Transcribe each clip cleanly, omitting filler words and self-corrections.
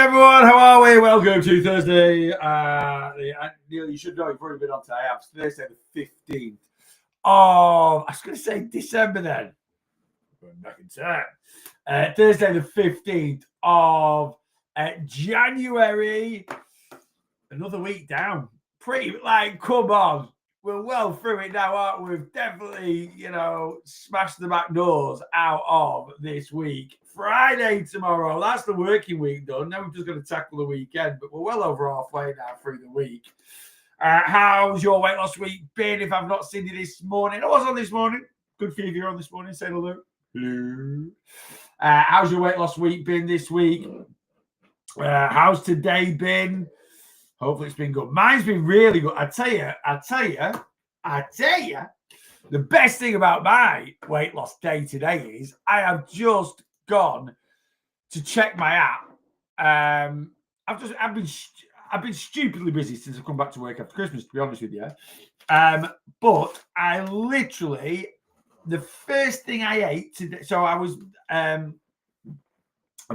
everyone, how are we? Welcome to Thursday. Neil, you should know you've already been on today. It's Thursday the 15th of, I was going to say December then. Going back in time. Thursday the 15th of January. Another week down. Come on. We're well through it now, aren't we? We've definitely, smashed the back doors out of this week. Friday tomorrow. That's the working week done. Now we're just going to tackle the weekend, but we're well over halfway now through the week. How's your weight loss week been? If I've not seen you this morning, I was on this morning. Good for you if you're on this morning. Say hello. Hello. How's your weight loss week been this week? How's today been? Hopefully it's been good. Mine's been really good. I tell you, the best thing about my weight loss day today is I have just gone to check my app. I've been stupidly busy since I've come back to work after Christmas, to be honest with you. But I literally, the first thing I ate today, so I was, I'm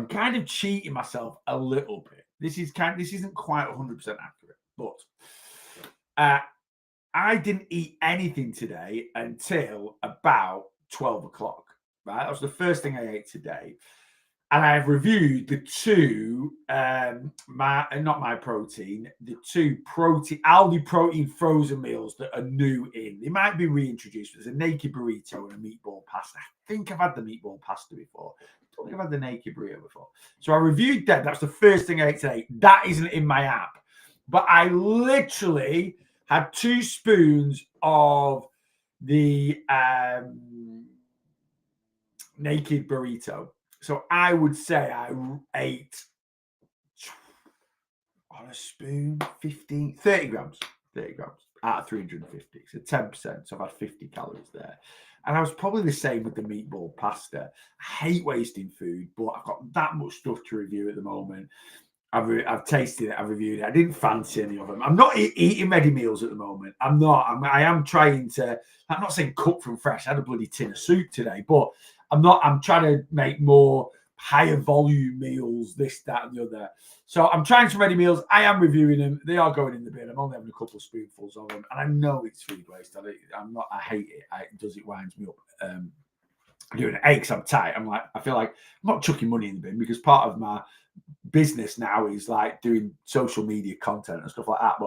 kind of cheating myself a little bit. This isn't quite 100% accurate, but I didn't eat anything today until about 12 o'clock, right? That was the first thing I ate today. And I've reviewed the two, the two Aldi protein frozen meals that are new in. They might be reintroduced. There's a naked burrito and a meatball pasta. I think I've had the meatball pasta before. I don't think I've had the naked burrito before. So I reviewed that. That's the first thing I ate today. That isn't in my app. But I literally had 2 spoons of the naked burrito. So I would say I ate on a spoon 30 grams out of 350. So 10%. So I've had 50 calories there. And I was probably the same with the meatball pasta. I hate wasting food, but I've got that much stuff to review at the moment. I've tasted it. I've reviewed it. I didn't fancy any of them. I'm not eating ready meals at the moment. I am trying to, I'm not saying cook from fresh. I had a bloody tin of soup today, but I'm trying to make more higher volume meals, this, that, and the other. So I'm trying some ready meals. I am reviewing them. They are going in the bin. I'm only having a couple of spoonfuls of them. And I know it's food waste. I hate it. It winds me up. Doing it because I'm tight. I feel like I'm not chucking money in the bin because part of my business now is like doing social media content and stuff like that.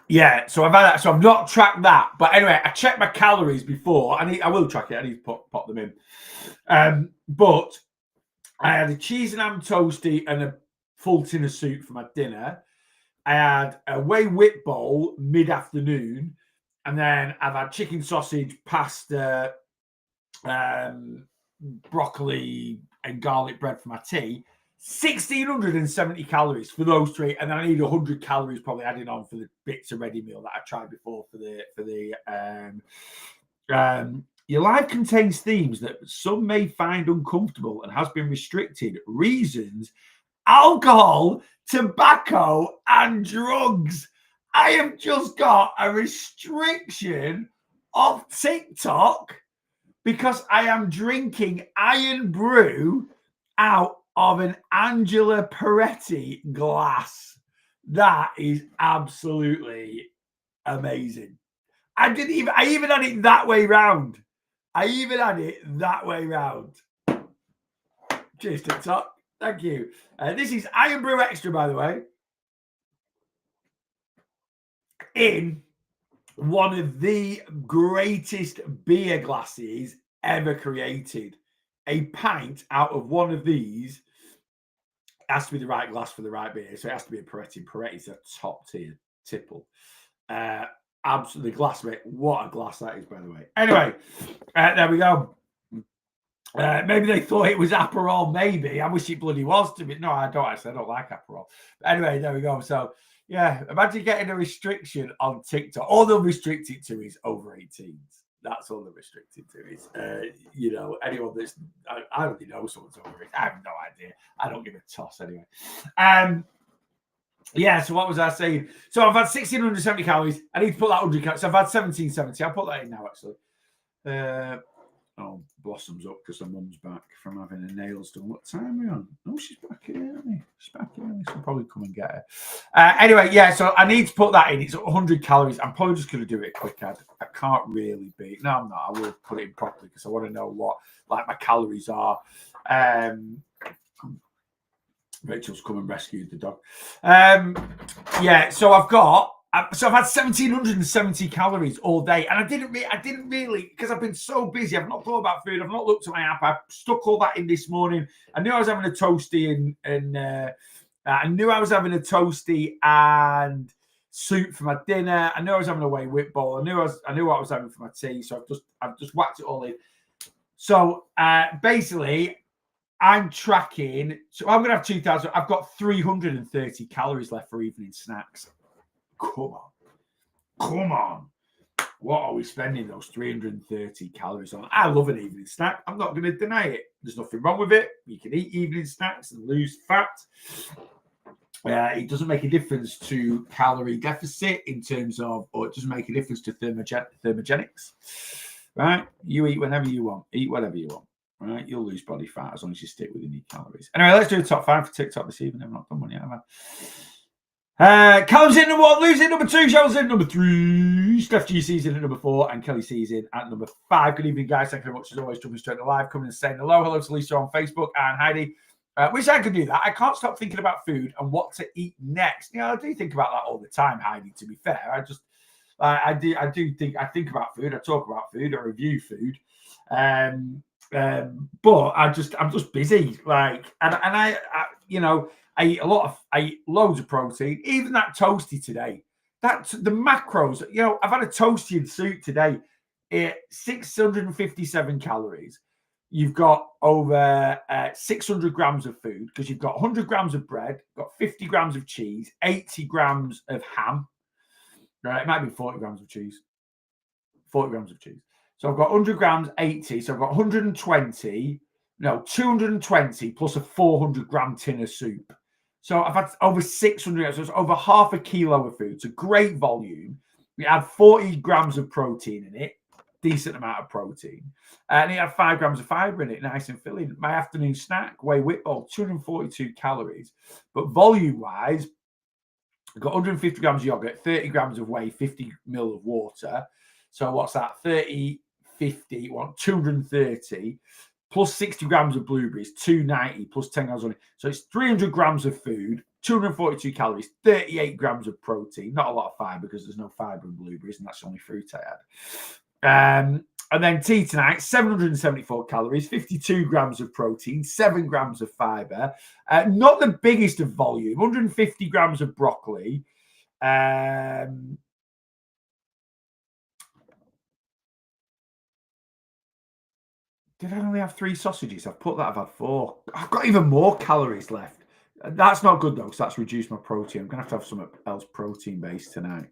Yeah, so I've had that. So I've not tracked that. But anyway, I checked my calories before. I will track it. I need to pop them in. But I had a cheese and ham toastie and a full tin of soup for my dinner. I had a whey whip bowl mid-afternoon. And then I've had chicken sausage, pasta, broccoli and garlic bread for my tea. 1,670 calories for those 3, and then I need 100 calories probably adding on for the bits of ready meal that I tried before for the your life contains themes that some may find uncomfortable and has been restricted. Reasons: alcohol, tobacco, and drugs. I have just got a restriction of TikTok because I am drinking Iron Brew out of an Angela Peretti glass. That is absolutely amazing. I even had it that way round. Cheers, TikTok. Thank you. This is Iron Brew Extra, by the way, in one of the greatest beer glasses ever created. A pint out of one of these has to be the right glass for the right beer. So it has to be a Peretti. Peretti's a top tier tipple. Absolutely glass, mate. What a glass that is, by the way. Anyway, there we go. Maybe they thought it was Aperol. Maybe. I wish it bloody was to be. No, I don't actually. I don't like Aperol. But anyway, there we go. So, yeah, imagine getting a restriction on TikTok. All they'll restrict it to is over 18s. That's all they're restricted to is, anyone that's, I don't know someone's over it. I have no idea. I don't give a toss anyway. Yeah, so what was I saying? So I've had 1,670 calories. I need to put that 100 calories. So I've had 1,770. I'll put that in now, actually. Oh, Blossom's up because her mum's back from having her nails done. What time are we on? Oh, she's back early. She's back early, so I'll probably come and get her. Anyway, yeah, so I need to put that in. It's 100 calories. I'm probably just going to do it quick. I can't really be. No, I'm not. I will put it in properly because I want to know what like my calories are. Rachel's come and rescued the dog. Yeah, so I've had 1,770 calories all day, and I didn't really because I've been so busy. I've not thought about food. I've not looked at my app. I stuck all that in this morning. I knew I was having a toasty and I knew I was having a toasty and soup for my dinner. I knew I was having a whey whip bowl. I knew what I was having for my tea. So I've just whacked it all in. So basically, I'm tracking. So I'm going to have 2,000. I've got 330 calories left for evening snacks. Come on. What are we spending those 330 calories on? I love an evening snack. I'm not going to deny it. There's nothing wrong with it. You can eat evening snacks and lose fat. It doesn't make a difference to calorie deficit in terms of, or it doesn't make a difference to thermogenics. Right? You eat whenever you want. Eat whatever you want. Right? You'll lose body fat as long as you stick within your calories. Anyway, let's do a top 5 for TikTok this evening. I've not done one yet, have I? Callum's in number 1, Lou's in number 2, Cheryl's in number 3, Steph GC's in at number 4, and Kelly C's in at number 5. Good evening, guys. Thank you very much as always. Jumping straight to live, coming and saying hello. Hello to Lisa on Facebook and Heidi. Wish I could do that. I can't stop thinking about food and what to eat next. I do think about that all the time, Heidi, to be fair. I think about food. I talk about food. I review food. But I'm just busy. I eat loads of protein. Even that toasty today. That's the macros. I've had a toasty and soup today. 657 calories. You've got over 600 grams of food because you've got 100 grams of bread, got 50 grams of cheese, 80 grams of ham. Right, it might be 40 grams of cheese. 40 grams of cheese. So I've got 100 grams, 80. So I've got 220 plus a 400 gram tin of soup. So I've had over 600, so it's over half a kilo of food. It's a great volume. We had 40 grams of protein in it, decent amount of protein. And it had 5 grams of fiber in it, nice and filling. My afternoon snack, whey whip bowl, 242 calories. But volume-wise, I've got 150 grams of yogurt, 30 grams of whey, 50 ml of water. So what's that? 30, 50, 230 plus 60 grams of blueberries, 290 plus 10 grams on it. So it's 300 grams of food, 242 calories, 38 grams of protein. Not a lot of fiber because there's no fiber in blueberries, and that's the only fruit I had. And then tea tonight, 774 calories, 52 grams of protein, 7 grams of fiber. Not the biggest of volume, 150 grams of broccoli. Did I only have 3 sausages? I've put that I've had 4. I've got even more calories left. That's not good though, because that's reduced my protein. I'm going to have something else protein-based tonight.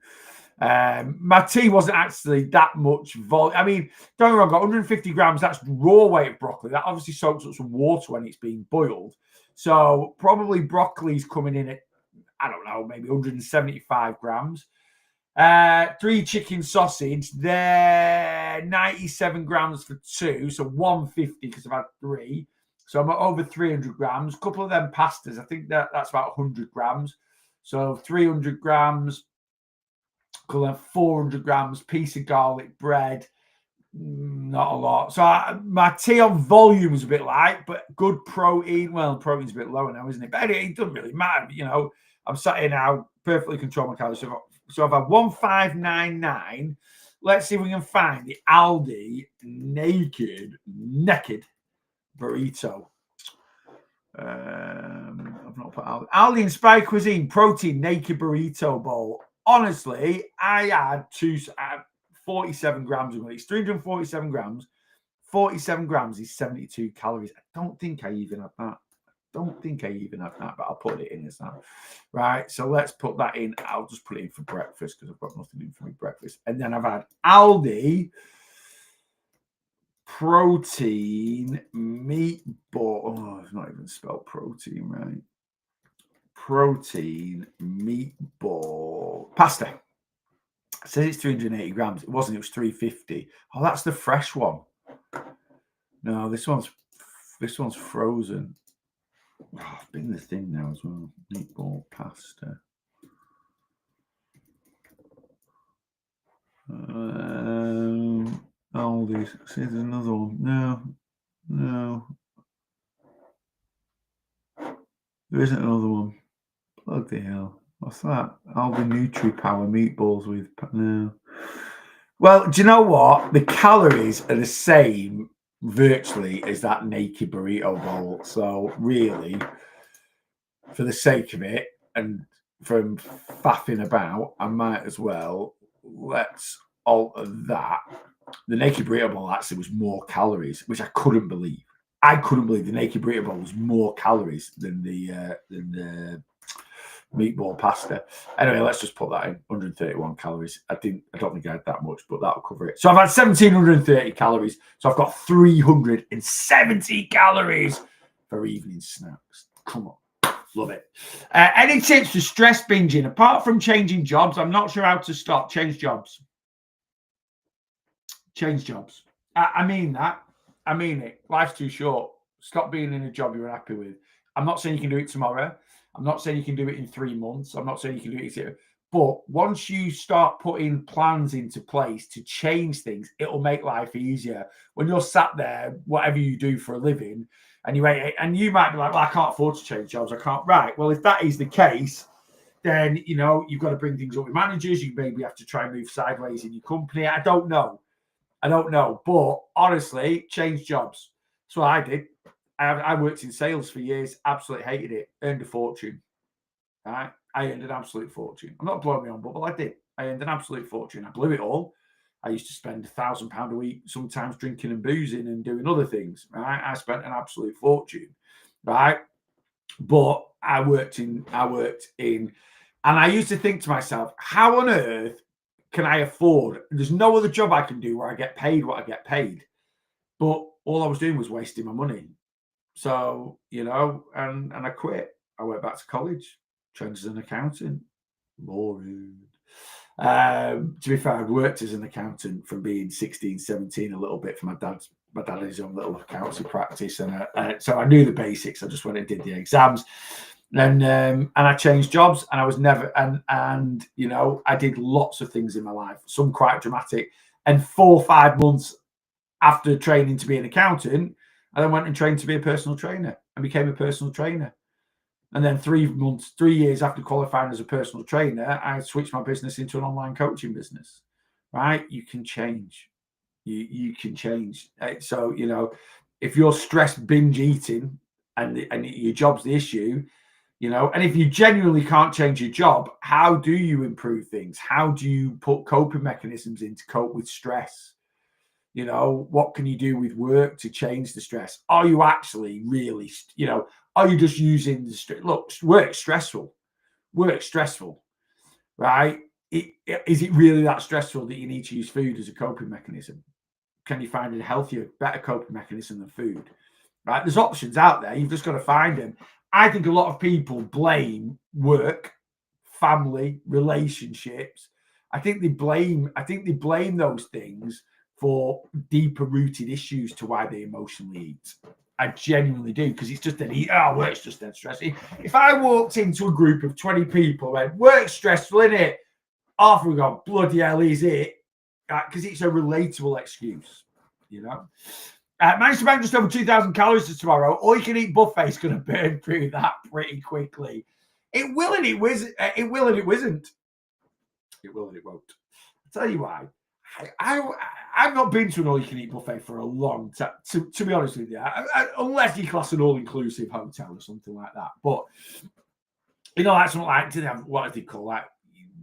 My tea wasn't actually that much volume. I mean, don't get me wrong, I've got 150 grams. That's raw weight of broccoli. That obviously soaks up some water when it's being boiled. So probably broccoli's coming in at, I don't know, maybe 175 grams. 3 chicken sausage, they're 97 grams for 2, so 150 because I've had 3. So I'm at over 300 grams. A couple of them pastas, I think that's about 100 grams. So 300 grams, 400 grams, piece of garlic bread, not a lot. So my tea on volume was a bit light, but good protein. Well, protein's a bit lower now, isn't it? But anyway, it doesn't really matter. I'm sat here now, perfectly control my calories. So I've had 1599. Let's see if we can find the Aldi naked burrito. I've not put Aldi Inspired Cuisine protein naked burrito bowl. Honestly, I had 47 grams of it. It's 347 grams. 47 grams is 72 calories. I don't think I even had that. But I'll put it in as that. Right, so let's put that in. I'll just put it in for breakfast because I've got nothing in for my breakfast. And then I've had Aldi protein meatball. Oh, I've not even spelled protein right. Protein meatball pasta. It says it's 380 grams. It wasn't. It was 350. Oh, that's the fresh one. No, this one's frozen. Oh, I've been the thing now as well. Meatball pasta. All these. See, there's another one. No. There isn't another one. Bloody hell. What's that? Aldi Nutri-Power meatballs with... No. Well, do you know what? The calories are the same virtually as that naked burrito bowl. So really, for the sake of it and from faffing about, I might as well let's alter that. The naked burrito bowl actually was more calories, which I couldn't believe. I couldn't believe the naked burrito bowl was more calories than the meatball pasta. Anyway, let's just put that in 131 calories. I don't think I had that much, but that'll cover it. So I've had 1730 calories. So I've got 370 calories for evening snacks. Come on. Love it. Any tips for stress binging? Apart from changing jobs, I'm not sure how to stop. Change jobs. Change jobs. I mean that. I mean it. Life's too short. Stop being in a job you're happy with. I'm not saying you can do it tomorrow. I'm not saying you can do it in 3 months. I'm not saying you can do it. But once you start putting plans into place to change things, it'll make life easier. When you're sat there, whatever you do for a living, and you might be like, well, I can't afford to change jobs. I can't. Right. Well, if that is the case, then, you've got to bring things up with managers. You maybe have to try and move sideways in your company. I don't know. But honestly, change jobs. That's what I did. I worked in sales for years, absolutely hated it, earned a fortune. Right? I earned an absolute fortune. I'm not blowing me on, but I did. I earned an absolute fortune. I blew it all. I used to spend £1,000 a week, sometimes drinking and boozing and doing other things. Right? I spent an absolute fortune. Right? But I worked in, and I used to think to myself, how on earth can I afford? There's no other job I can do where I get paid what I get paid. But all I was doing was wasting my money. So, and I quit. I went back to college, trained as an accountant. Boring. To be fair, I'd worked as an accountant from being 16, 17, a little bit for my dad. My dad had his own little accounting practice. And so I knew the basics. I just went and did the exams. And I changed jobs, and I was never, and I did lots of things in my life, some quite dramatic. And 4 or 5 months after training to be an accountant, I then went and trained to be a personal trainer and became a personal trainer. And then 3 years after qualifying as a personal trainer, I switched my business into an online coaching business. Right? You can change. You can change. So, if you're stress binge eating and your job's the issue, and if you genuinely can't change your job, how do you improve things? How do you put coping mechanisms in to cope with stress? What can you do with work to change the stress? Are you actually really, are you just using the stress? Look, work's stressful, right? Is it really that stressful that you need to use food as a coping mechanism? Can you find a healthier, better coping mechanism than food? Right? There's options out there. You've just got to find them. I think a lot of people blame work, family, relationships. I think they blame those things for deeper rooted issues to why they emotionally eat. I genuinely do, because it's just work's just dead stressful. If I walked into a group of 20 people and work's stressful, innit? Half would go, bloody hell, is it? Because it's a relatable excuse, Managed to bank just over 2,000 calories for tomorrow. All you can eat buffet is going to burn through that pretty quickly. It will and it wasn't. It will and it won't. I'll tell you why. I've not been to an all-you-can-eat buffet for a long time, to be honest with you, unless you class an all-inclusive hotel or something like that. But, like something like, do they have, what do they call that?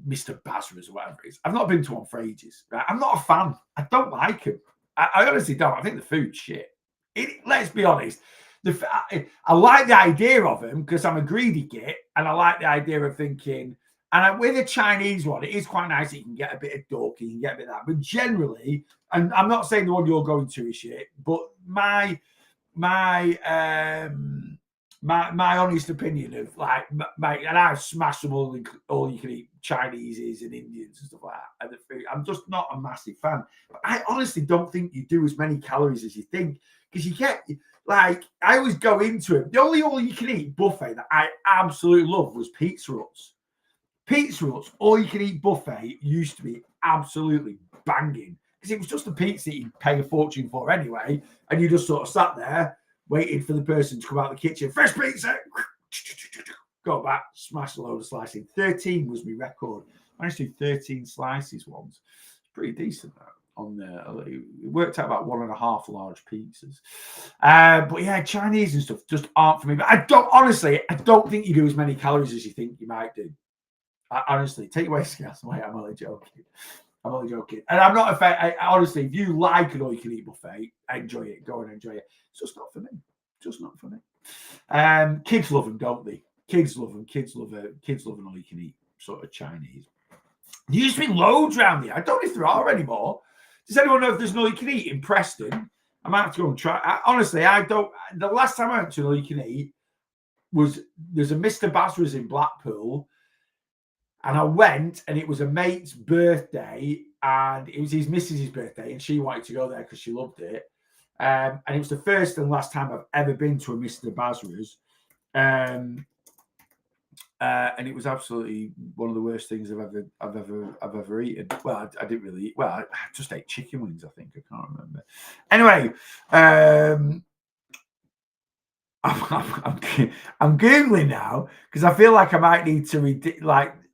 Mr. Bazra's or whatever it is. I've not been to one for ages. Right? I'm not a fan. I don't like them. I honestly don't. I think the food's shit. Let's be honest. I like the idea of them because I'm a greedy git, and I like the idea of thinking. And with a Chinese one, it is quite nice. You can get a bit of duck, you can get a bit of that. But generally, and I'm not saying the one you're going to is shit, but my my honest opinion of like, mate, and I smash them all you can eat Chineses and Indians and stuff like that. And the food, I'm just not a massive fan. But I honestly don't think you do as many calories as you think, because you get like, I always go into it. The only all you can eat buffet that I absolutely loved was Pizza Huts. Pizza Huts, all you can eat buffet used to be absolutely banging, because it was just a pizza that you'd pay a fortune for anyway, and you just sort of sat there waiting for the person to come out of the kitchen. Fresh pizza, go back, smash a load of slicing. 13 was my record. I managed to do 13 slices once. Pretty decent that. On there, it worked out about 1.5 large pizzas. But yeah, Chinese and stuff just aren't for me. But I don't think you do as many calories as you think you might do. Honestly, take your weight scales away. I'm only joking. And I'm not a fan. Honestly, if you like an all-you-can-eat buffet, enjoy it. Go and enjoy it. It's just not for me. Just not for me. Kids love them, don't they? Kids love them. Kids love an all-you-can-eat sort of Chinese. There used to be loads around here. I don't know if there are anymore. Does anyone know if there's an all-you-can-eat in Preston? I might have to go and try. Honestly, I don't. The last time I went to an all-you-can-eat was, there's a Mr. Basra's in Blackpool. And I went, and it was a mate's birthday, and it was his missus's birthday, and she wanted to go there because she loved it. And it was the first and last time I've ever been to a Mr. Basra's. And it was absolutely one of the worst things I've ever eaten. Well, I didn't really eat. Well, I just ate chicken wings, I think. I can't remember. Anyway, I'm googling now because I feel like I might need to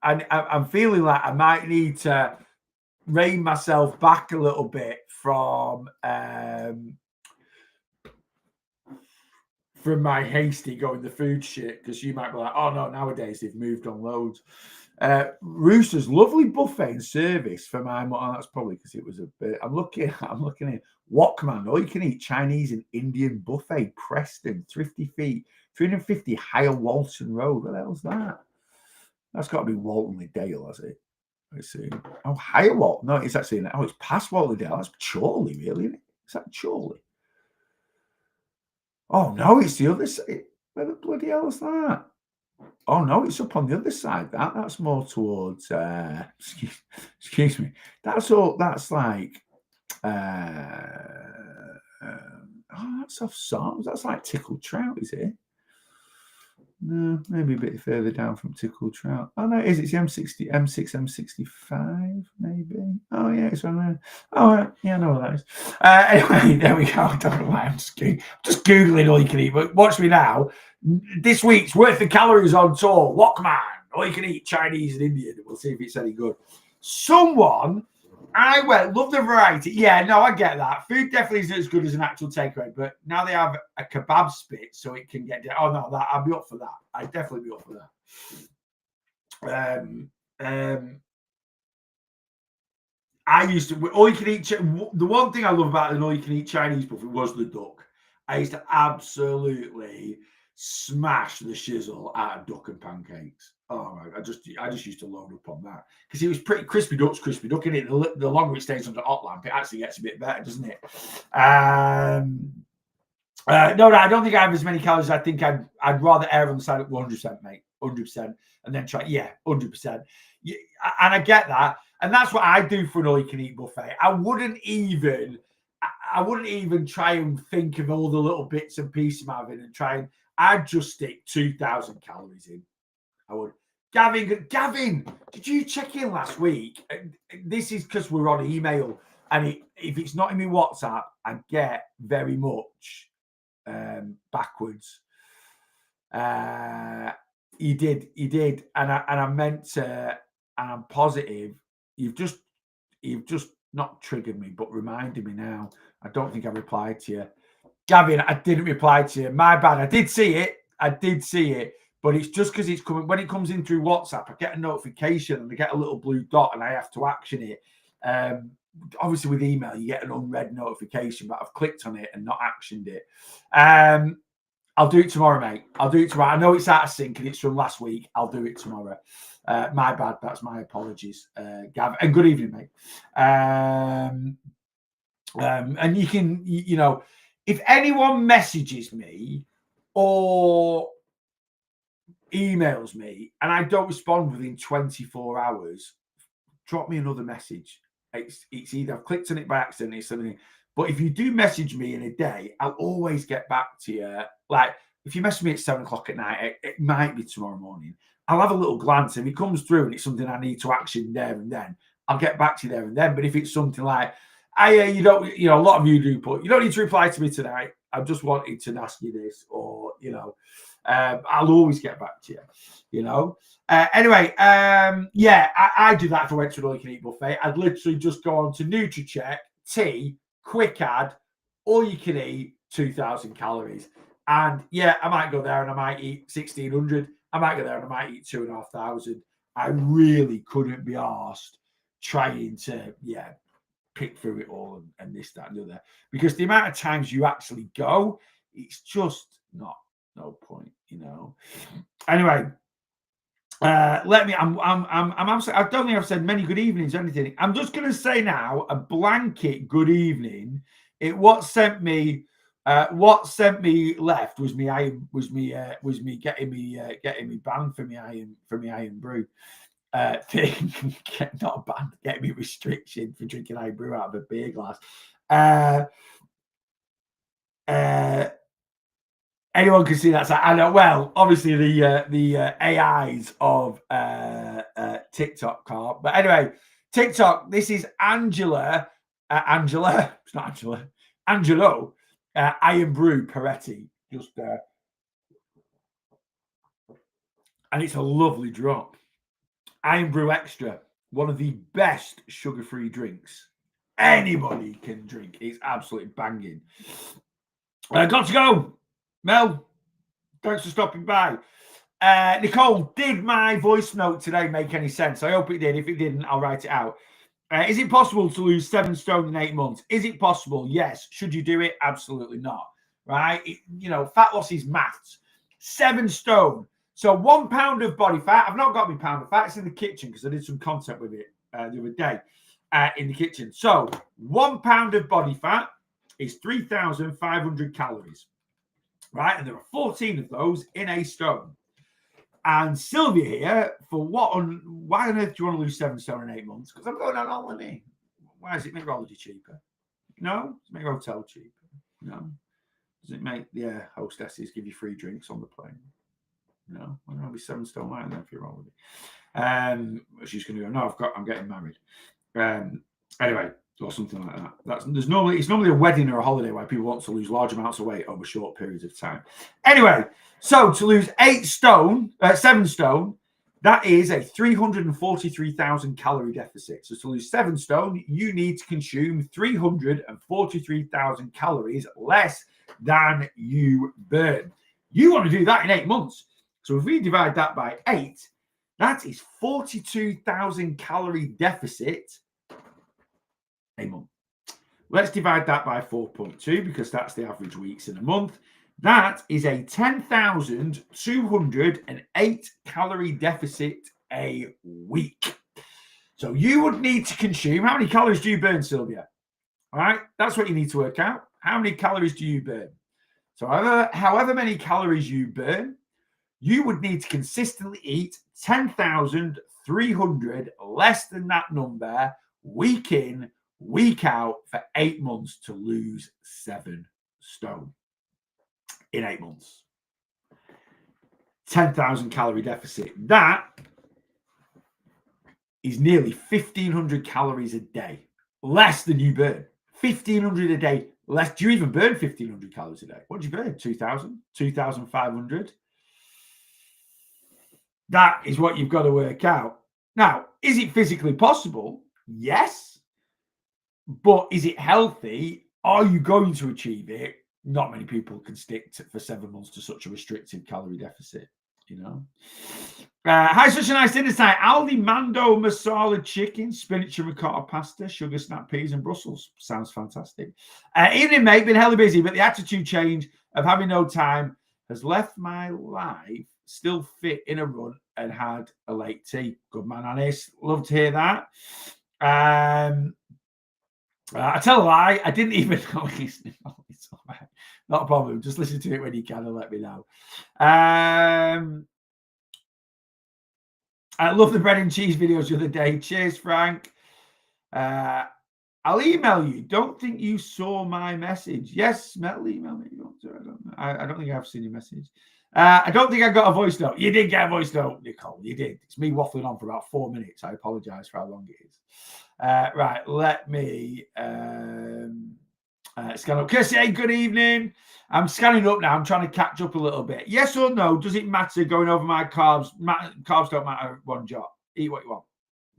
I'm feeling like I might need to rein myself back a little bit from my hasty going the food shit, because you might be like, oh no, nowadays they've moved on loads. Rooster's lovely buffet and service for my mom. That's probably because it was a bit. I'm looking at Walkman. All you can eat Chinese and Indian buffet, Preston, 50 feet, 350 Higher Walton Road. What the hell's that? That's got to be Walton Dale, has it? Let's see. Oh, Higher Walton. No, it's actually it's past Walton Dale. That's Chorley, really, isn't it? Is that Chorley? Oh no, it's the other side. Where the bloody hell is that? Oh no, it's up on the other side. That's more towards excuse me. That's like that's off Sarms. That's like Tickled Trout, is it? No, maybe a bit further down from Tickled Trout. Oh no, it's the M60, M6, M65, maybe. Oh yeah, it's on there. Oh yeah, I know what that is. Anyway, there we go. I don't know why I'm just googling all you can eat. But watch me now. This week's worth of calories on tour. Walkman, all you can eat Chinese and Indian. We'll see if it's any good. Love the variety. Yeah, no, I get that. Food definitely isn't as good as an actual takeaway, but now they have a kebab spit so it can get. Oh no, I'd be up for that. I'd definitely be up for that. I used to all you can eat. The one thing I love about an all you can eat Chinese buffet was the duck. I used to absolutely smash the shizzle out of duck and pancakes. Oh my! I just used to load up on that because it was pretty crispy duck, in it. The longer it stays under hot lamp, it actually gets a bit better, doesn't it? No, I don't think I have as many calories. I think I'd rather err on the side of 100%, mate, 100%, and then try. Yeah, 100%. Yeah, and I get that, and that's what I do for an all-you-can-eat buffet. I wouldn't even try and think of all the little bits and pieces I'm having and try and. I'd just stick 2,000 calories in. I would. Gavin, did you check in last week? This is because we're on email, and if it's not in my WhatsApp, I get very much backwards. You did, and I meant to, and I'm positive. You've just not triggered me, but reminded me now. I don't think I replied to you. Gavin, I didn't reply to you. My bad. I did see it, but it's just because it's coming. When it comes in through WhatsApp, I get a notification and I get a little blue dot and I have to action it. Obviously, with email, you get an unread notification, but I've clicked on it and not actioned it. I'll do it tomorrow, mate. I'll do it tomorrow. I know it's out of sync and it's from last week. I'll do it tomorrow. My bad. That's my apologies, Gav. And good evening, mate. And you can, if anyone messages me or emails me and I don't respond within 24 hours, drop me another message. It's either I've clicked on it by accident, it's something. But if you do message me in a day, I'll always get back to you. Like if you message me at 7 o'clock at night, it might be tomorrow morning. I'll have a little glance. If it comes through and it's something I need to action there and then, I'll get back to you there and then. But if it's something like, you don't, a lot of you do put, you don't need to reply to me tonight. I just wanted to ask you this, or I'll always get back to you. Anyway, I do that if I went to an all-you-can-eat buffet. I'd literally just go on to NutriCheck, tea, quick add, all you can eat, 2,000 calories. And yeah, I might go there and I might eat 1,600. I might go there and I might eat 2,500. I really couldn't be arsed trying to, pick through it all and this, that, and the other. Because the amount of times you actually go, it's just no point, Anyway, I'm absolutely, I don't think I've said many good evenings or anything. I'm just going to say now a blanket good evening. What sent me left was me getting me banned for me iron brew thing. Not banned, getting me restriction for drinking iron brew out of a beer glass. Anyone can see that. I know. Well, obviously the AIs of TikTok can't. But anyway, TikTok. This is Angela. It's not Angela. Angelo. Iron Brew Peretti. Just and it's a lovely drop. Iron Brew Extra. One of the best sugar-free drinks anybody can drink. It's absolutely banging. Got to go. Mel, thanks for stopping by. Nicole, did my voice note today make any sense? I hope it did. If it didn't, I'll write it out. Is it possible to lose 7 stone in 8 months? Is it possible? Yes. Should you do it? Absolutely not. Right? Fat loss is maths. 7 stone. So 1 pound of body fat. I've not got my pound of fat. It's in the kitchen because I did some content with it the other day in the kitchen. So 1 pound of body fat is 3,500 calories. Right, and there are 14 of those in a stone. And Sylvia here, why on earth do you want to lose 7 stone in 8 months? Because I'm going on holiday. Why does it make holiday cheaper? No, does it make hotel cheaper? No. Does it make hostesses give you free drinks on the plane? No. Why don't I be 7 stone lighter than for your holiday? She's going to go, no, I'm getting married. Anyway. Or something like that. It's normally a wedding or a holiday where people want to lose large amounts of weight over short periods of time. Anyway, so to lose 7 stone, that is a 343,000 calorie deficit. So to lose 7 stone, you need to consume 343,000 calories less than you burn. You want to do that in 8 months. So if we divide that by 8, that is 42,000 calorie deficit a month. Let's divide that by 4.2 because that's the average weeks in a month. That is a 10,208 calorie deficit a week. So you would need to consume, how many calories do you burn, Sylvia? All right, that's what you need to work out. How many calories do you burn? So however many calories you burn, you would need to consistently eat 10,300 less than that number week in, week out for 8 months to lose 7 stone in 8 months. 10,000 calorie deficit. That is nearly 1,500 calories a day, less than you burn. 1,500 a day less. Do you even burn 1,500 calories a day? What do you burn? 2,000? 2,500? That is what you've got to work out. Now, is it physically possible? Yes. But is it healthy? Are you going to achieve it? Not many people can stick for 7 months to such a restricted calorie deficit, Hi, such a nice dinner tonight. Aldi Mando masala chicken, spinach and ricotta pasta, sugar snap peas and Brussels. Sounds fantastic. Evening, mate. Been hella busy, but the attitude change of having no time has left my life still fit in a run and had a late tea. Good man, Anis. Love to hear that. I tell a lie, I didn't even know it's not a problem. Just listen to it when you can and let me know. I love the bread and cheese videos the other day. Cheers, Frank. I'll email you. Don't think you saw my message. Yes, Metal, email me. I don't think I've seen your message. I don't think I got a voice note. You did get a voice note, Nicole. You did. It's me waffling on for about 4 minutes. I apologize for how long it is. Right, let me scan up. Kirsty, good evening. I'm scanning up now. I'm trying to catch up a little bit. Yes or no? Does it matter going over my carbs? Carbs don't matter one jot. Eat what you want.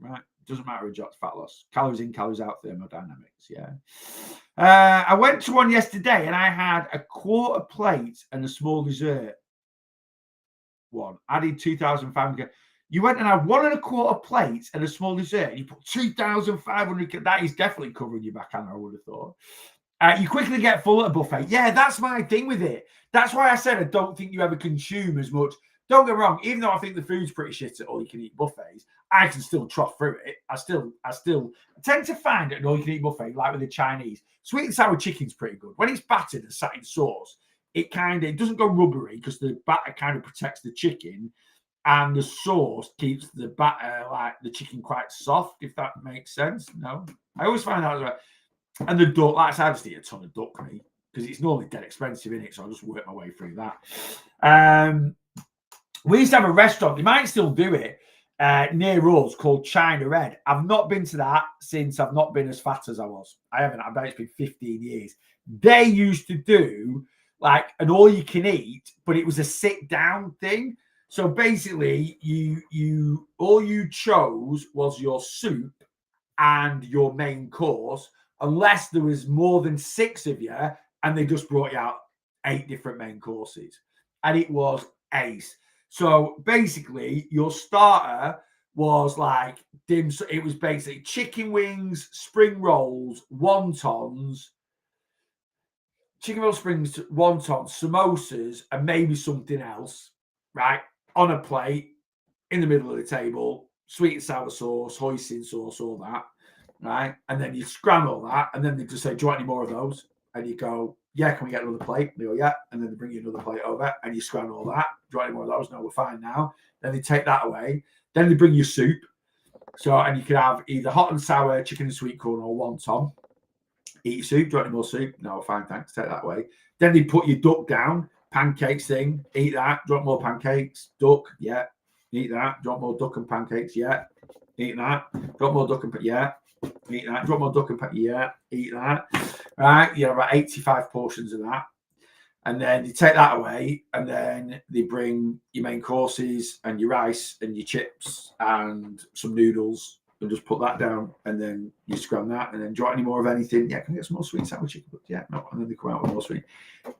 Right? Doesn't matter a jot, fat loss. Calories in, calories out, thermodynamics. Yeah. I went to one yesterday and I had a quarter plate and a small dessert. One. I did 2,500. You went and had 1 1/4 plates and a small dessert. You put 2,500. That is definitely covering your back, I would have thought. You quickly get full at a buffet. Yeah, that's my thing with it. That's why I said I don't think you ever consume as much. Don't get me wrong. Even though I think the food's pretty shit at all-you-can-eat buffets, I can still trough through it. I still tend to find at an all-you-can-eat buffet, like with the Chinese, sweet and sour chicken's pretty good. When it's battered and sat in sauce, it doesn't go rubbery because the batter kind of protects the chicken, and the sauce keeps the batter, like the chicken, quite soft, if that makes sense. No, I always find that as well. And the duck, like I just eat a ton of duck meat because it's normally dead expensive in it, so I just work my way through that. We used to have a restaurant, they might still do it, near us called China Red. I've not been to that since I've not been as fat as I was. I haven't. I bet it's been 15 years. They used to do like an all-you-can-eat, but it was a sit-down thing. So basically, all you chose was your soup and your main course, unless there was more than 6 of you, and they just brought you out 8 different main courses, and it was ace. So basically, your starter was like dim. It was basically chicken wings, spring rolls, wontons, chicken roll springs, wontons, samosas, and maybe something else, right? On a plate, in the middle of the table, sweet and sour sauce, hoisin sauce, all that, right? And then you scramble that, and then they just say, do you want any more of those? And you go, yeah, can we get another plate? They go, yeah. And then they bring you another plate over, and you scramble all that. Do you want any more of those? No, we're fine now. Then they take that away. Then they bring you soup. So, and you can have either hot and sour, chicken and sweet corn, or wonton. Eat your soup. Do you want any more soup? No, fine, thanks. Take that away. Then they put your duck down, pancakes thing. Eat that. Do you want more pancakes? Duck, yeah. Eat that. Do you want more duck and pancakes? Yeah. Eat that. Do you want more duck and yeah. Eat that. Do you want more duck and pancakes? Yeah. Eat that. Right. You have about 85 portions of that. And then you take that away, and then they bring your main courses and your rice and your chips and some noodles, and just put that down, and then you scram that, and then do you want any more of anything? Yeah, can I get some more sweet and sour chicken? Yeah, no, and then they come out with more sweet.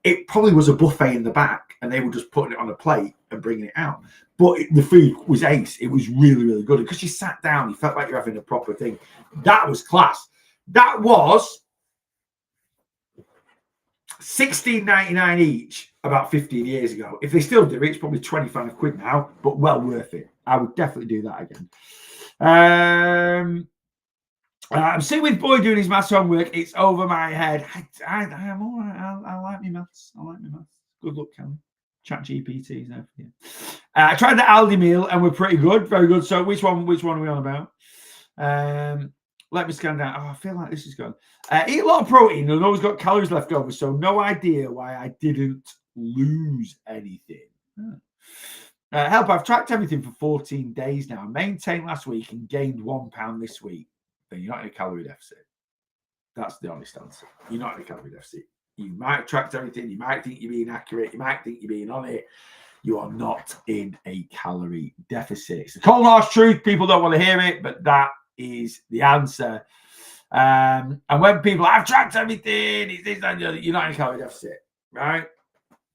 It probably was a buffet in the back, and they were just putting it on a plate and bringing it out. But the food was ace. It was really, really good because you sat down, you felt like you're having a proper thing. That was class. That was $16.99 each about 15 years ago. If they still do it, it's probably 25 quid now, but well worth it. I would definitely do that again. I'm sitting with Boy doing his maths homework. It's over my head. I'm all right. I like my maths. Good luck, Kelly. ChatGPT is there for you. I tried the Aldi meal and we're pretty good. Very good. So which one are we on about? Let me scan down. Oh, I feel like this is gone. Eat a lot of protein and always got calories left over. So no idea why I didn't lose anything. Help, I've tracked everything for 14 days now. Maintained last week and gained 1 pound this week. Then you're not in a calorie deficit. That's the honest answer. You're not in a calorie deficit. You might have tracked everything. You might think you're being accurate. You might think you're being on it. You are not in a calorie deficit. It's the cold harsh truth. People don't want to hear it, but that is the answer. And when people, I've tracked everything, it's this and the other, you're not in a calorie deficit, right?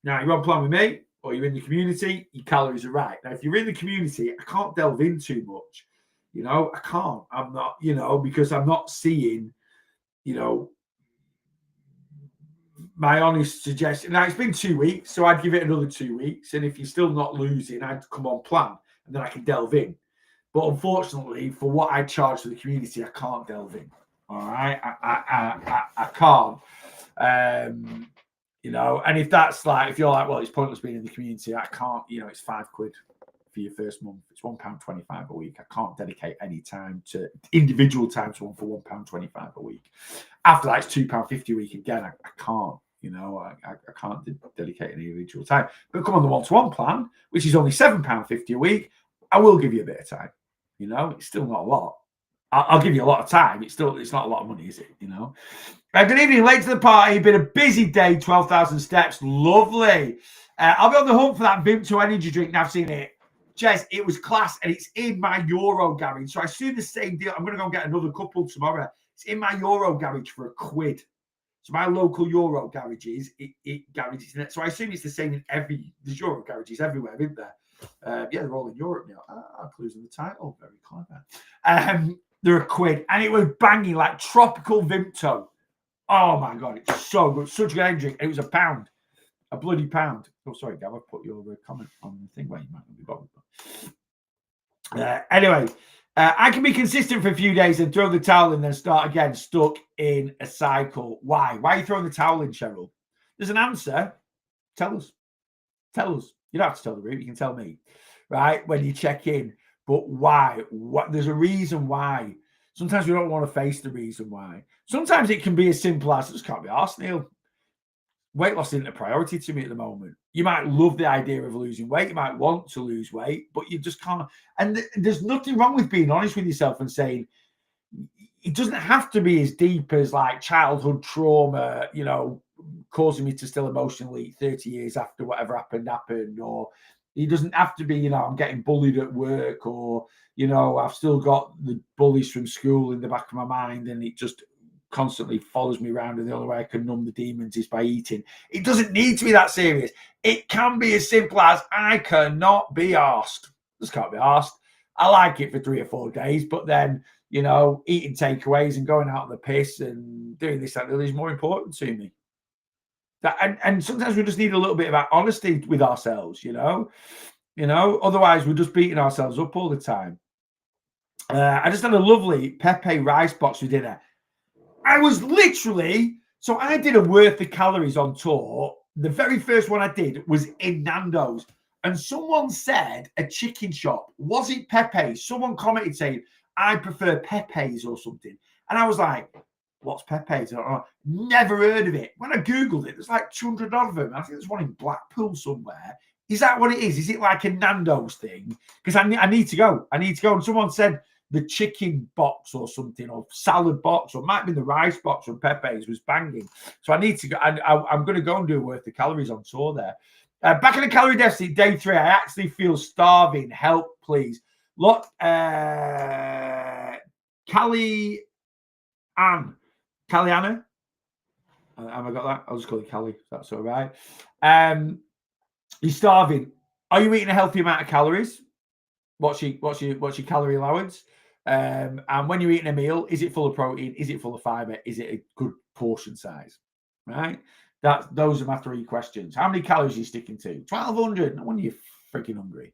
Now, you're on plan with me, or you're in the community, your calories are right. Now, if you're in the community, I can't delve in too much. You know, I can't. I'm not, because I'm not seeing, my honest suggestion. Now, it's been 2 weeks, so I'd give it another 2 weeks. And if you're still not losing, I'd come on plan, and then I can delve in. But unfortunately, for what I charge for the community, I can't delve in. All right, I can't. And if that's like, if you're like, well, it's pointless being in the community, I can't. It's £5 for for your first month. It's £1.25 a week. I can't dedicate any time to individual time to one for £1.25 a week. After that, it's £2.50 a week again. I can't. I can't dedicate any individual time. But come on the one-to-one plan, which is only £7.50 a week, I will give you a bit of time. It's still not a lot. I'll give you a lot of time. It's not a lot of money, is it? Good evening, late to the party. Been a busy day, 12,000 steps. Lovely. I'll be on the hunt for that Vimto energy drink. Now I've seen it. Jez, it was class, and it's in my Euro garage. So I assume the same deal. I'm going to go and get another couple tomorrow. It's in my Euro garage for £1. So my local Euro garages, garages in it. So I assume it's the same in there's Euro garages everywhere, isn't there? Yeah, they're all in Europe now. I'm losing the title. Very clever. They're £1, and it was banging like tropical Vimto. Oh my God, it's so good. Such a good energy drink. It was £1, a bloody £1. Oh, sorry, Gav, I've put your comment on the thing where you might not be bothered. Anyway, I can be consistent for a few days and throw the towel in, then start again, stuck in a cycle. Why? Why are you throwing the towel in, Cheryl? There's an answer. Tell us. Tell us. You don't have to tell the group. You can tell me, right, when you check in. But why? There's a reason why. Sometimes we don't want to face the reason why. Sometimes it can be as simple as, I just can't be arsed, Neil. Weight loss isn't a priority to me at the moment. You might love the idea of losing weight. You might want to lose weight, but you just can't. And there's nothing wrong with being honest with yourself and saying, it doesn't have to be as deep as like childhood trauma, causing me to still emotionally eat 30 years after whatever happened, or it doesn't have to be, I'm getting bullied at work, or, I've still got the bullies from school in the back of my mind and it just constantly follows me around, and the only way I can numb the demons is by eating. It doesn't need to be that serious. It can be as simple as, I cannot be arsed. Just can't be arsed. I like it for 3 or 4 days, but then, eating takeaways and going out on the piss and doing this and that is more important to me. And sometimes we just need a little bit of honesty with ourselves, otherwise we're just beating ourselves up all the time. I just had a lovely Pepe rice box for dinner. I was so I did a worth the calories on tour. The very first one I did was in Nando's, and someone said a chicken shop. Was it Pepe's? Someone commented saying, I prefer Pepe's or something. And I was like, what's Pepe's? I don't know. Never heard of it. When I Googled it, there's like 200 of them. I think there's one in Blackpool somewhere. Is that what it is? Is it like a Nando's thing? Because I need to go. And someone said the chicken box or something, or salad box, or it might be the rice box from Pepe's was banging. So I need to go. I'm going to go and do worth the calories on tour there. Back in the calorie deficit, day 3. I actually feel starving. Help, please. Look, Callie Ann. Callie Anna? Have I got that? I'll just call you Callie. That's all right. You're starving. Are you eating a healthy amount of calories? What's your calorie allowance? And when you're eating a meal, is it full of protein? Is it full of fiber? Is it a good portion size? Right? Those are my 3 questions. How many calories are you sticking to? 1,200. No wonder you're freaking hungry.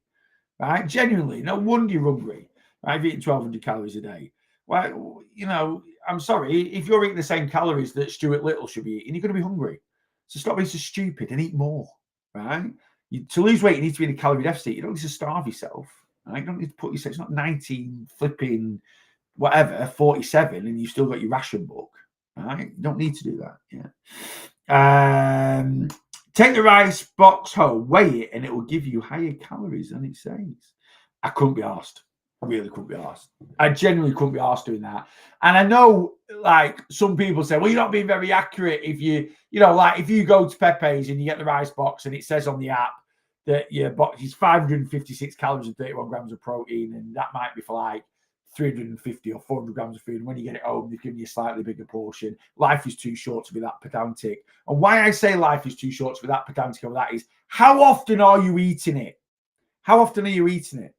Right? Genuinely, no wonder you're hungry. Right? If you're eating 1,200 calories a day. Well, I'm sorry. If you're eating the same calories that Stuart Little should be eating, you're going to be hungry. So stop being so stupid and eat more. Right? To lose weight, you need to be in a calorie deficit. You don't need to starve yourself. Right? You don't need to put yourself. It's not 19 flipping whatever 47, and you've still got your ration book. Right? You don't need to do that. Yeah. Take the rice box home, weigh it, and it will give you higher calories than it says. I couldn't be asked. I really couldn't be asked. I genuinely couldn't be asked doing that. And I know, like, some people say, well, you're not being very accurate if if you go to Pepe's and you get the rice box and it says on the app that your box is 556 calories and 31 grams of protein, and that might be for like 350 or 400 grams of food. And when you get it home, they're giving you a slightly bigger portion. Life is too short to be that pedantic. And why I say life is too short to be that pedantic over that is, how often are you eating it? How often are you eating it?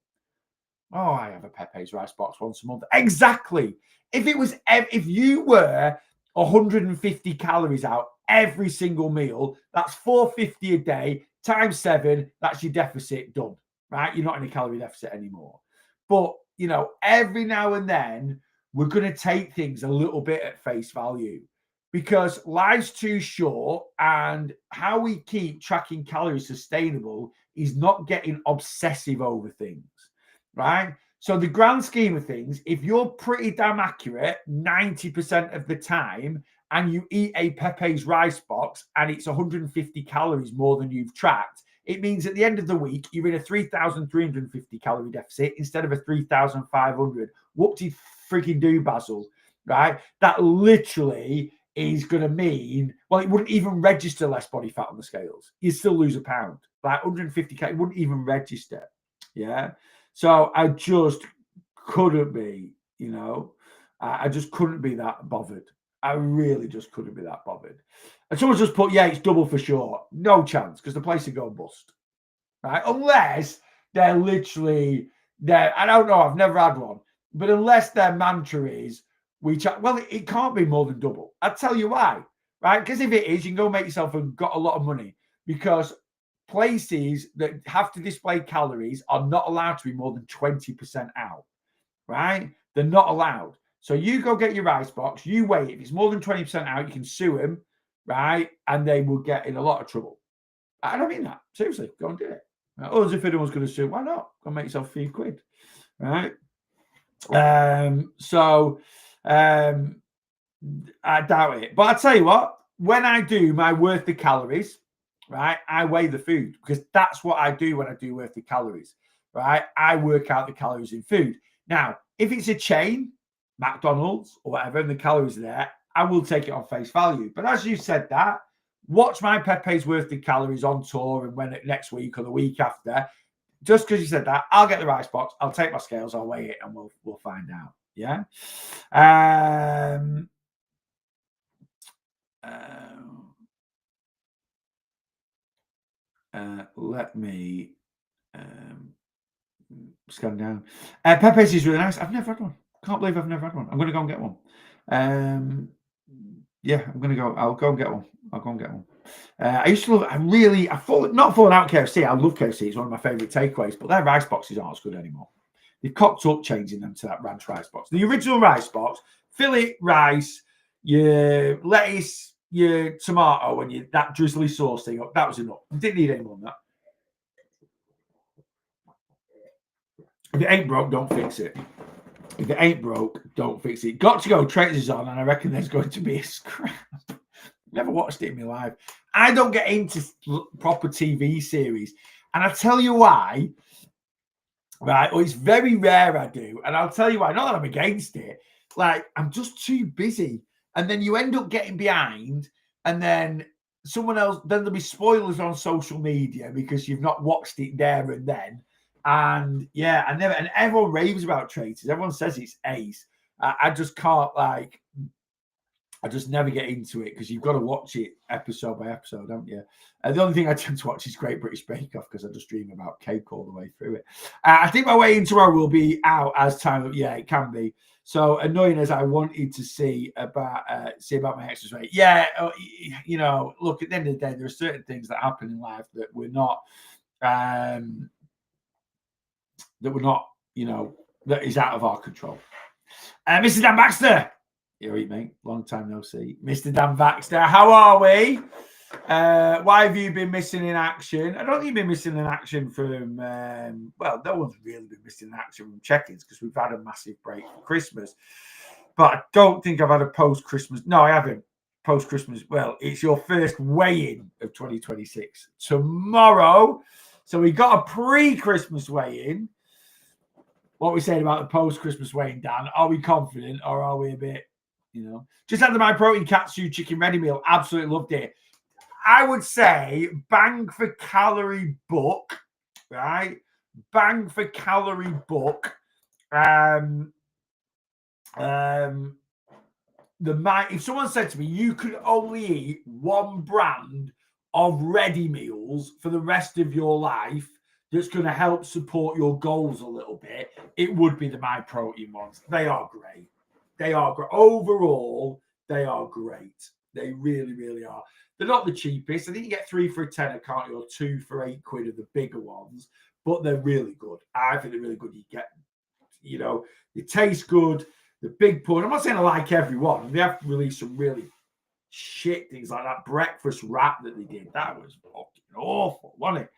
Oh, I have a Pepe's rice box once a month. Exactly. If you were 150 calories out every single meal, that's 450 a day times 7. That's your deficit done, right? You're not in a calorie deficit anymore. But, every now and then we're going to take things a little bit at face value, because life's too short, and how we keep tracking calories sustainable is not getting obsessive over things, right? So the grand scheme of things, if you're pretty damn accurate 90% of the time and you eat a Pepe's rice box and it's 150 calories more than you've tracked, it means at the end of the week, you're in a 3,350 calorie deficit instead of a 3,500. Whoop-de freaking do, Basil, right? That literally is going to mean, well, it wouldn't even register less body fat on the scales. You'd still lose a pound. Like 150 calories, it wouldn't even register. Yeah. So I just couldn't be, I just couldn't be that bothered. I really just couldn't be that bothered. And someone just put, yeah, it's double for sure. No chance, because the place would go bust. Right? Unless they're literally, I don't know, I've never had one. But unless their mantra is, well, it can't be more than double. I'll tell you why. Right? Because if it is, you can go make yourself got a lot of money. Because places that have to display calories are not allowed to be more than 20% out. Right? They're not allowed. So you go get your rice box, you wait. If it's more than 20% out, you can sue them, right? And they will get in a lot of trouble. I don't mean that. Seriously, go and do it. Or if anyone's going to sue, why not? Go make yourself a few quid, right? I doubt it. But I tell you what, when I do my worth the calories, right, I weigh the food because that's what I do when I do worth the calories, right? I work out the calories in food. Now, if it's a chain, McDonald's or whatever, and the calories are there, I will take it on face value. But as you said that, watch my Pepe's worth the calories on tour and when next week or the week after. Just because you said that, I'll get the rice box, I'll take my scales, I'll weigh it, and we'll find out. Yeah. Let me scan down. Pepe's is really nice. I've never had one. Can't believe I've never had one. I'm going to go and get one. Yeah, I'm going to go. I'll go and get one. I used to love. Not fallen out KFC. I love KFC. It's one of my favorite takeaways. But their rice boxes aren't as good anymore. They've cocked up changing them to that ranch rice box. The original rice box, fillet rice, your lettuce, your tomato, and that drizzly sauce thing. That was enough. Didn't need any more than that. If it ain't broke, don't fix it. If it ain't broke, don't fix it. Got to Go Traitors is on, and I reckon there's going to be a scrap. Never watched it in my life. I don't get into proper TV series. And I'll tell you why. Right? Well, it's very rare I do. And I'll tell you why. Not that I'm against it. Like, I'm just too busy. And then you end up getting behind, and then someone else, then there'll be spoilers on social media because you've not watched it there and then. And yeah, and everyone raves about Traitors. Everyone says it's ace. I just can't, like, I just never get into it because you've got to watch it episode by episode, don't you? The only thing I tend to watch is Great British Bake Off because I just dream about cake all the way through it. I think my weigh-in tomorrow will be out as time. Yeah, it can be. So annoying as I wanted to see about my exercise rate. Yeah, look, at the end of the day, there are certain things that happen in life that we're not. That is out of our control. Mr. Dan Baxter. You all right, mate? Long time no see. Mr. Dan Baxter, how are we? Why have you been missing in action? I don't think you've been missing in action from, no one's really been missing in action from check-ins because we've had a massive break for Christmas. But I don't think I've had a post-Christmas. No, I haven't. Post-Christmas. Well, it's your first weigh-in of 2026 tomorrow. So we got a pre-Christmas weigh-in. What we're saying about the post-Christmas weigh-in, Dan? Are we confident or are we a bit, Just had the My Protein Katsu chicken ready meal. Absolutely loved it. I would say bang for calorie buck, right? Bang for calorie buck. If someone said to me, you could only eat one brand of ready meals for the rest of your life that's going to help support your goals a little bit, it would be the My Protein ones. They are great. Overall, they are great. They really, really are. They're not the cheapest. I think you get 3 for a tenner, can't you? Or 2 for £8 of the bigger ones, but they're really good. I think they're really good. You get, they taste good. The big pun. I'm not saying I like everyone. They have released some really shit things like that breakfast wrap that they did. That was fucking awful, wasn't it?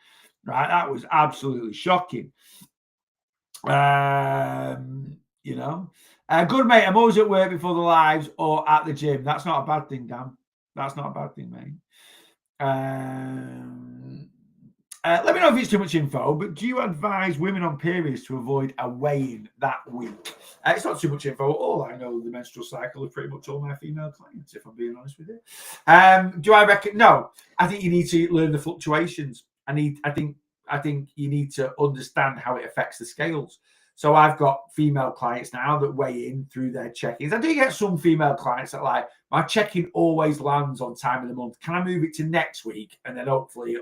right? That was absolutely shocking. You know, good mate. I'm always at work before the lives or at the gym. That's not a bad thing, Dan. That's not a bad thing, mate. Let me know if it's too much info, but do you advise women on periods to avoid a weigh-in that week? It's not too much info at all. I know the menstrual cycle of pretty much all my female clients, if I'm being honest with you. Do I reckon? No. I think you need to learn the fluctuations. I think you need to understand how it affects the scales. So I've got female clients now that weigh in through their check-ins. I do get some female clients that like, my check-in always lands on time of the month. Can I move it to next week? And then hopefully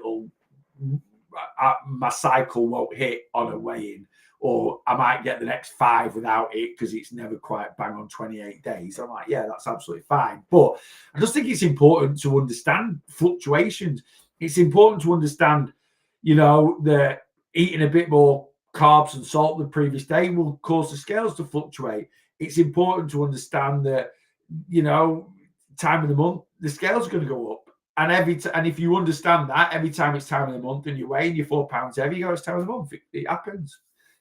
my cycle won't hit on a weigh-in, or I might get the next 5 without it because it's never quite bang on 28 days. I'm like, yeah, that's absolutely fine. But I just think it's important to understand fluctuations. It's important to understand, that eating a bit more carbs and salt the previous day will cause the scales to fluctuate. It's important to understand that, time of the month, the scales are going to go up. And and if you understand that, every time it's time of the month and you're weighing, you're 4 pounds heavy, you go, it's time of the month. It happens.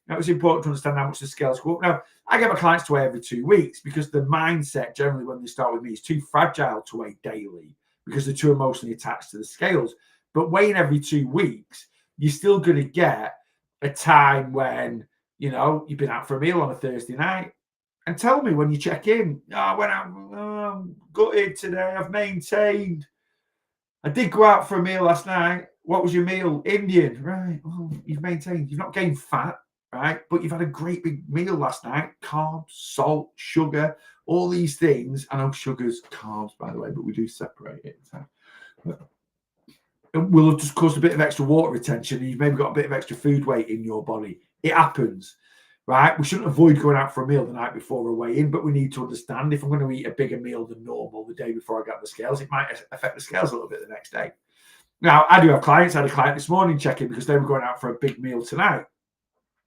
Now, it's important to understand how much the scales go up. Now, I get my clients to weigh every 2 weeks because the mindset generally when they start with me is too fragile to weigh daily because they're too emotionally attached to the scales. But weighing every 2 weeks, you're still going to get a time when, you've been out for a meal on a Thursday night. And tell me when you check in, I went out, I'm gutted today, I've maintained. I did go out for a meal last night. What was your meal? Indian. Right. Well, you've maintained. You've not gained fat, right? But you've had a great big meal last night. Carbs, salt, sugar, all these things. I know sugar's carbs, by the way, but we do separate it. It will have just caused a bit of extra water retention, and you've maybe got a bit of extra food weight in your body. It happens, right? We shouldn't avoid going out for a meal the night before a weigh-in, but we need to understand if I'm going to eat a bigger meal than normal the day before I get the scales, it might affect the scales a little bit the next day. Now, I do have clients. I had a client this morning checking because they were going out for a big meal tonight.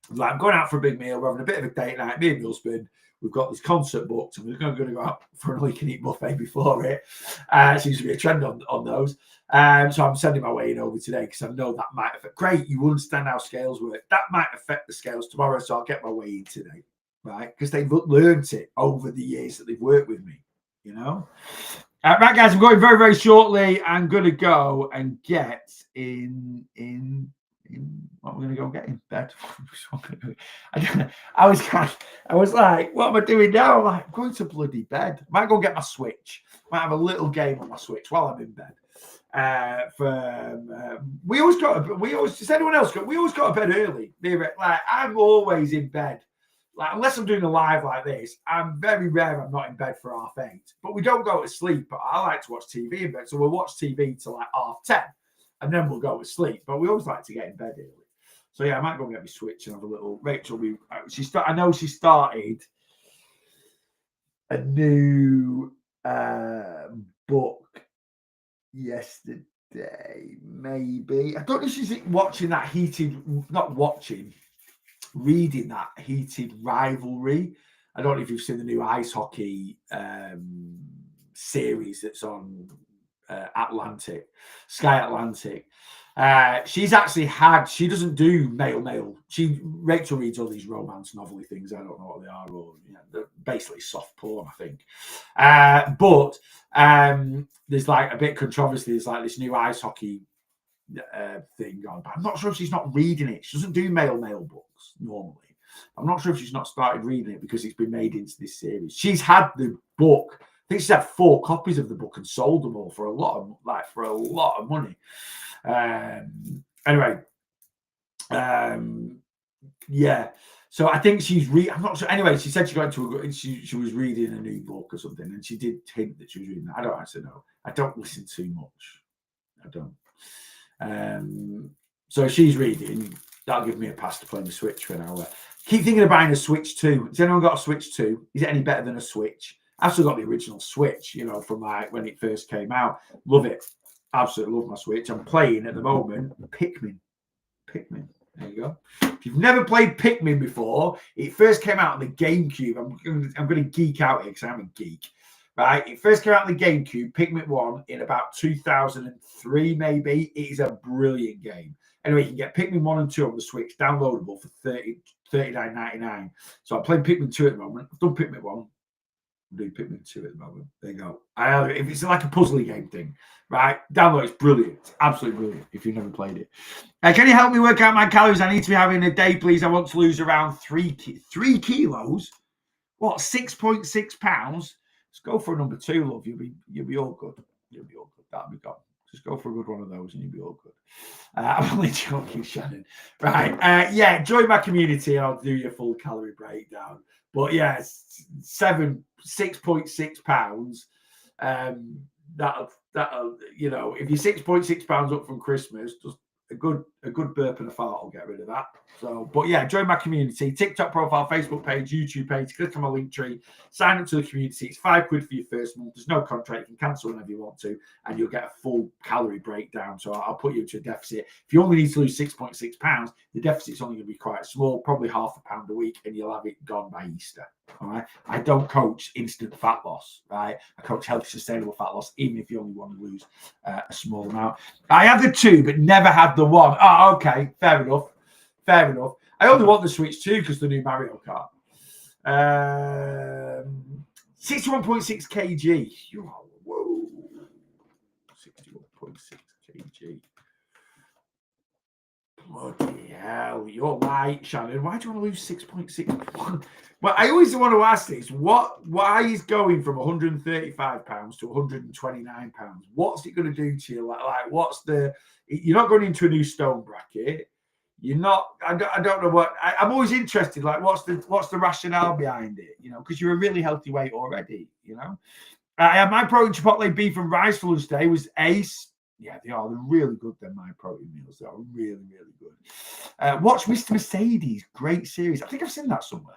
Like, I'm going out for a big meal. We're having a bit of a date night. Me and my husband, we've got this concert booked, and we're going to go out for an all-you-can-eat buffet before it. Seems to be a trend on those. So I'm sending my weigh-in over today because I know that might affect. Great, you understand how scales work. That might affect the scales tomorrow, so I'll get my weigh-in today, right? Because they've learned it over the years that they've worked with me, Right, guys, I'm going very, very shortly. I'm going to go and get in what we're going to go get in bed. I was like, what am I doing now? I'm like, I'm going to bloody bed. Might go get my Switch. Might have a little game on my Switch while I'm in bed. We always does anyone else go? We always go to bed early. Like, I'm always in bed. Like, unless I'm doing a live like this, I'm very rare I'm not in bed for 8:30. But we don't go to sleep. But I like to watch TV in bed. So we'll watch TV till like 10:30. And then we'll go to sleep. But we always like to get in bed early. So yeah, I might go and get my Switch and have a little. Rachel, I know she started a new book yesterday. Maybe I don't know if she's watching that reading that Heated Rivalry. I don't know if you've seen the new ice hockey series that's on Sky Atlantic. She's actually she doesn't do male. Rachel reads all these romance novelty things. I don't know what they are, or they're basically soft porn, I think. But there's like a bit of controversy. There's like this new ice hockey thing on, but I'm not sure if she's not reading it. She doesn't do male books normally. I'm not sure if she's not started reading it because it's been made into this series. She's had the book. I think she's had 4 copies of the book and sold them all for a lot of money. Anyway, yeah. So I think she's I'm not sure. Anyway, she said she was reading a new book or something, and she did hint that she was reading that. I don't actually know. I don't listen too much. I don't. So she's reading. That'll give me a pass to play the Switch for an hour. Keep thinking of buying a Switch 2. Has anyone got a Switch 2? Is it any better than a Switch? I've still got the original Switch, from like when it first came out. Love it. Absolutely love my Switch. I'm playing at the moment Pikmin. There you go. If you've never played Pikmin before, it first came out on the GameCube. I'm going to geek out here because I'm a geek. right? It first came out on the GameCube, Pikmin 1, in about 2003, maybe. It is a brilliant game. Anyway, you can get Pikmin 1 and 2 on the Switch, downloadable for $39.99. So I'm playing Pikmin 2 at the moment. I've done Pikmin 1. I'm doing Pikmin 2 at the moment. There you go. If it's like a puzzly game thing, right? Download, it's brilliant. It's absolutely brilliant if you've never played it. Can you help me work out my calories I need to be having a day, please? I want to lose around 3 kilos. What, 6.6 pounds? Let's go for a number 2, love. You'll be all good. You'll be all good. That'll be gone. Just go for a good one of those and you'll be all good. I'm only joking, Shannon. Right. Yeah, join my community and I'll do your full calorie breakdown. But yeah, 6.6 pounds. That'll you know, if you're 6.6 pounds up from Christmas, just a good burp and a fart will get rid of that. So, but yeah, join my community, TikTok profile, Facebook page, YouTube page, click on my link tree, sign up to the community. It's £5 for your first month. There's no contract. You can cancel whenever you want to, and you'll get a full calorie breakdown. So I'll put you into a deficit. If you only need to lose 6.6 pounds, the deficit's only going to be quite small, probably £0.5 a week, and you'll have it gone by Easter. All right. I don't coach instant fat loss, right? I coach healthy, sustainable fat loss, even if you only want to lose a small amount. I had the 2, but never had the 1. Oh, okay. Fair enough. Fair enough. I only want the Switch 2 because the new Mario Kart. 61.6 kg. Whoa. 61.6 kg. Bloody hell. You're right, Shannon. Why do you want to lose 6.6? Well, I always want to ask this. Why is going from 135 pounds to 129 pounds? What's it going to do to you? Like what's the... You're not going into a new stone bracket. You're not... I don't know what... I'm always interested. Like, what's the rationale behind it? You know, because you're a really healthy weight already, you know? I had my protein Chipotle beef and rice for lunch today. Was ace. Yeah, they are. They're really good, they're my protein meals. They are really, really good. Watch Mr. Mercedes. Great series. I think I've seen that somewhere.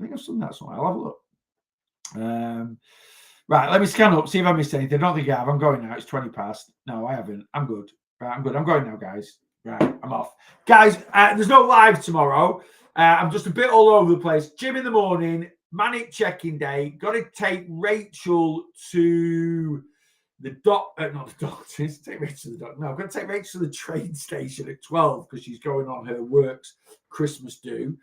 I'll have a look. Right, let me scan up, see if I missed anything. I don't think I have. I'm going now. It's 20 past. No, I haven't. I'm good. Right, I'm good. I'm going now, guys. Right, I'm off. Guys, there's no live tomorrow. I'm just a bit all over the place. Gym in the morning, manic check-in day. Got to take Rachel to... not the doctors. Take Rachel to the doctor. No, I'm going to take Rachel to the train station at 12 because she's going on her work's Christmas do.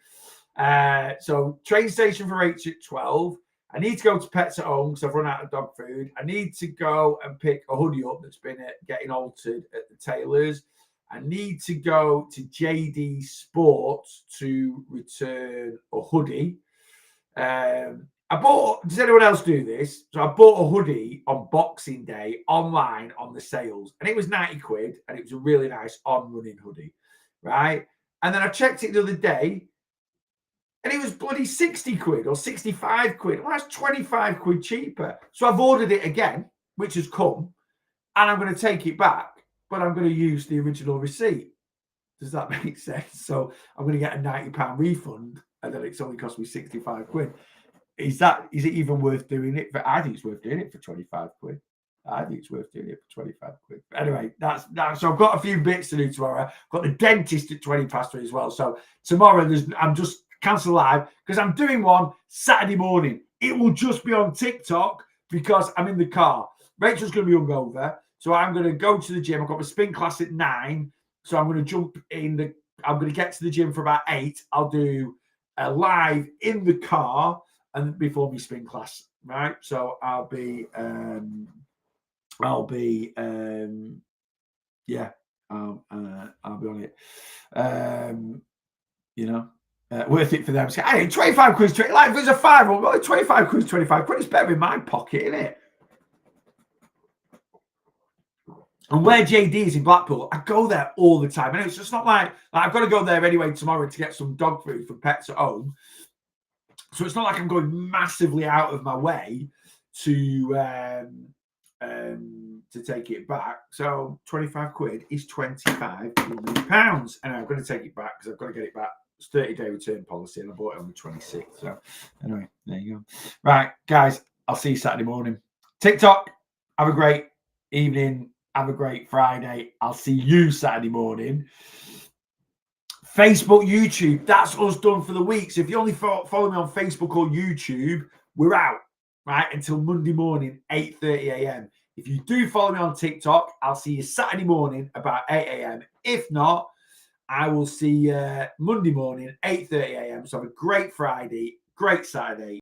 So train station for Rachel at 12. I need to go to Pets at Home because I've run out of dog food. I need to go and pick a hoodie up that's been getting altered at the tailor's. I need to go to JD Sports to return a hoodie. Does anyone else do this? So I bought a hoodie on Boxing Day online on the sales, and it was 90 quid, and it was a really nice on-running hoodie, right? And then I checked it the other day, and it was bloody 60 quid or 65 quid. Well, that's 25 quid cheaper. So I've ordered it again, which has come, and I'm going to take it back, but I'm going to use the original receipt. Does that make sense? So I'm going to get a £90 refund, and then it's only cost me 65 quid. Is it even worth doing it? I think it's worth doing it for 25 quid. I think it's worth doing it for 25 quid. But anyway, that's so I've got a few bits to do tomorrow. I've got the dentist at 20 past 3 as well. So tomorrow I'm just cancel live because I'm doing one Saturday morning. It will just be on TikTok because I'm in the car. Rachel's going to be hungover. So I'm going to go to the gym. I've got my spin class at 9. So I'm going to jump in. I'm going to get to the gym for about 8. I'll do a live in the car and before my spin class, right? So I'll be on it. Worth it for them. So, hey, 25 quid, like if there's a 5, well, 25 quid, 25 quid. It's better in my pocket, isn't it? And where JD is in Blackpool, I go there all the time. And it's just not like I've got to go there anyway tomorrow to get some dog food from Pets at Home. So it's not like I'm going massively out of my way to take it back. So 25 quid is 25 pounds. And I'm going to take it back because I've got to get it back. It's 30-day return policy and I bought it on the 26th. So anyway, there you go. Right, guys, I'll see you Saturday morning. TikTok, have a great evening. Have a great Friday. I'll see you Saturday morning. Facebook, YouTube, that's us done for the week. So if you only follow me on Facebook or YouTube, we're out. right, until Monday morning, 8:30 a.m. If you do follow me on TikTok, I'll see you Saturday morning about 8 a.m. If not, I will see you Monday morning, 8:30 a.m. So have a great Friday, great Saturday.